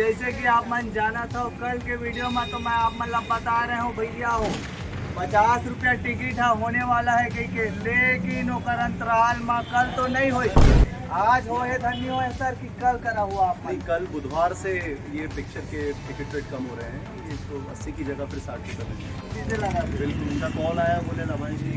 जैसे कि आप मन जाना था कल के वीडियो में, तो मैं आप मतलब बता रहे हूँ भैया हो 50 रुपया टिकट है होने वाला है कहीं के, लेकिन ओकर अंतराल में कल तो नहीं हो, आज हो है धन्य हो है सर कि कल करा हुआ आप नहीं, कल बुधवार से ये पिक्चर के टिकट रेट कम हो रहे हैं। ये इसको 80 की जगह फिर 60 कर रहे हैं। चीजें लगा दी। बिल्कुल, उनका कॉल आया, बोले नमन जी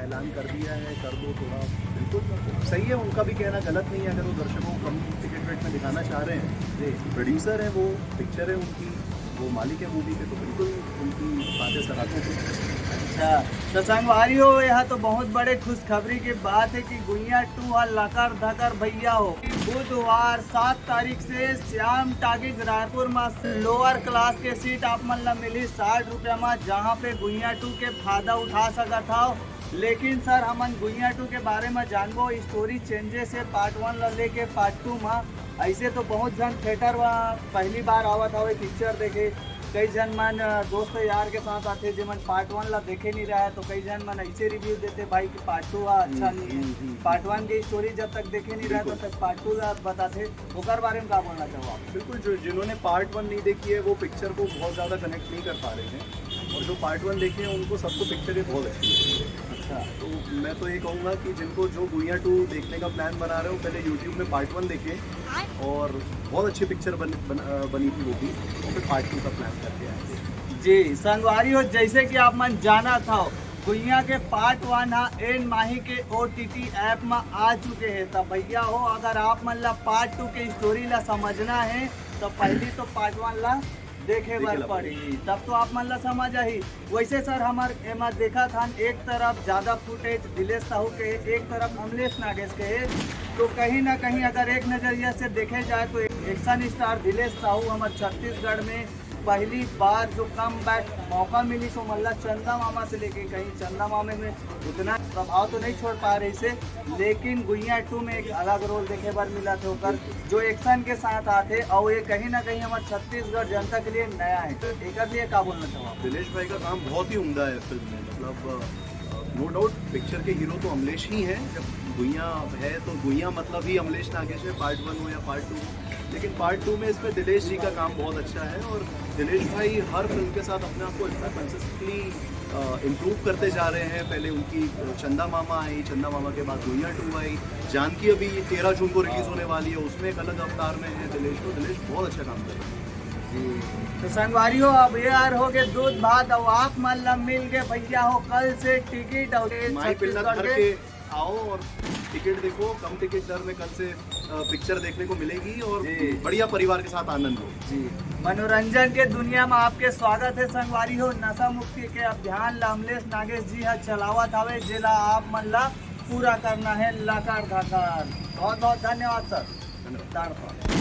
ऐलान कर दिया है, कर दो थोड़ा। बिल्कुल सही है, उनका भी कहना गलत नहीं है। अगर वो दर्शकों को कम टिकट रेट में दिखाना चाह रहे हैं, प्रोड्यूसर है वो, पिक्चर है उनकी, वो मालिक है मूवी के, तो बिल्कुल उनकी बातें सराहते हैं। अच्छा तो संगवारी हो, यह तो बहुत बड़े खुशखबरी की बात है कि गुइया 2 लकर धकर भैया हो बुधवार 7 तारीख से श्याम टाकीज रायपुर में लोअर क्लास के सीट आप मतलब मिली 60 रुपया में, जहाँ पे गुइया 2 के फायदा उठा सका था। लेकिन सर हमन गुइया 2 के बारे में जानबो, स्टोरी चेंजेस है पार्ट 1 ला लेके पार्ट 2 में। ऐसे तो बहुत जन थिएटर पहली बार आवत हवे पिक्चर देखे, कई जन मन दोस्त यार के साथ आते जो मन पार्ट 1 ला देखे नहीं रहा है, तो कई जन मन ऐसे रिव्यू देते भाई कि पार्ट 2 अच्छा नहीं है, पार्ट 1 की स्टोरी जब तक देखे नहीं रहा तो तक पार्ट 2 ला बताते। ओकर बारे में क्या बोलना चाहो आप? बिल्कुल, जो जिन्होंने पार्ट 1 नहीं देखी है वो पिक्चर को बहुत ज़्यादा कनेक्ट नहीं कर पा रहे हैं, और जो पार्ट 1 देखे हैं उनको सबको पिक्चर ये बहुत अच्छी लगी है। अच्छा, तो मैं तो ये कहूँगा कि जिनको जो गुइया 2 देखने का प्लान बना रहे हो, पहले यूट्यूब में पार्ट 1 देखें, और बहुत अच्छी पिक्चर बनी थी वो भी, और फिर पार्ट 2 का प्लान करके आएंगे। जी संगवारी हो, जैसे कि आप मन जाना था गुइया के पार्ट 1 एन माही के OTT ऐप में आ चुके हैं। तब भैया हो अगर आप मन ला पार्ट 2 के स्टोरी ला समझना है तो पहले तो पार्ट 1 ला देखे बर पड़ी, तब तो आप मन ला समझ आई। वैसे सर हमार एमा देखा था एक तरफ ज़्यादा फुटेज दिलेश साहू के, एक तरफ अमलेश नागेश के, तो कहीं ना कहीं अगर एक नज़रिया से देखे जाए तो एक्शन स्टार दिलेश साहू हमारे छत्तीसगढ़ में पहली बार जो कम बैक मौका मिली तो मल्ला चंदा मामा से लेके, कहीं चंदा मामे में उतना प्रभाव तो नहीं छोड़ पा रही से, लेकिन गुइया 2 में एक अलग रोल देखे बार मिला थे होकर जो एक्शन के साथ आते, और ये कहीं ना कहीं हमारे छत्तीसगढ़ जनता के लिए नया है। तो एक लिए क्या बोलना चाहूँ? दिलेश भाई का काम बहुत ही उम्दा है फिल्म में, मतलब नो डाउट पिक्चर के हीरो तो अमलेश ही हैं। जब गुइया है तो गुइया मतलब ही अमलेश नागेश है, पार्ट 1 हो या पार्ट 2, लेकिन पार्ट 2 में इसमें दिलेश जी का काम बहुत अच्छा है। और दिलेश भाई हर फिल्म के साथ अपने आप को इतना कंसिस्टेंटली इम्प्रूव करते जा रहे हैं। पहले उनकी चंदा मामा आई, चंदा मामा के बाद गुइया 2 आई, जानकी अभी 13 जून को रिलीज़ होने वाली है, उसमें एक अलग अवतार में है दिलेश। तो दिलेश बहुत अच्छा काम कर रहे हैं जी। तो संगवारी हो अब यार हो गए दूध भात और आप मतलब मिल गए भैया हो कल से टिकट और माई पिल्ला भर के आओ और टिकट देखो, कम टिकट दर में कल से पिक्चर देखने को मिलेगी, और बढ़िया परिवार के साथ आनंद हो। जी, मनोरंजन के दुनिया में आपके स्वागत है संगवारी हो। नशा मुक्ति के अभियान ला अमलेश नागेश जी है चलावत हवे, जिला आप मन ला पूरा करना है लकार धकार। बहुत बहुत धन्यवाद सर। धन्यवाद।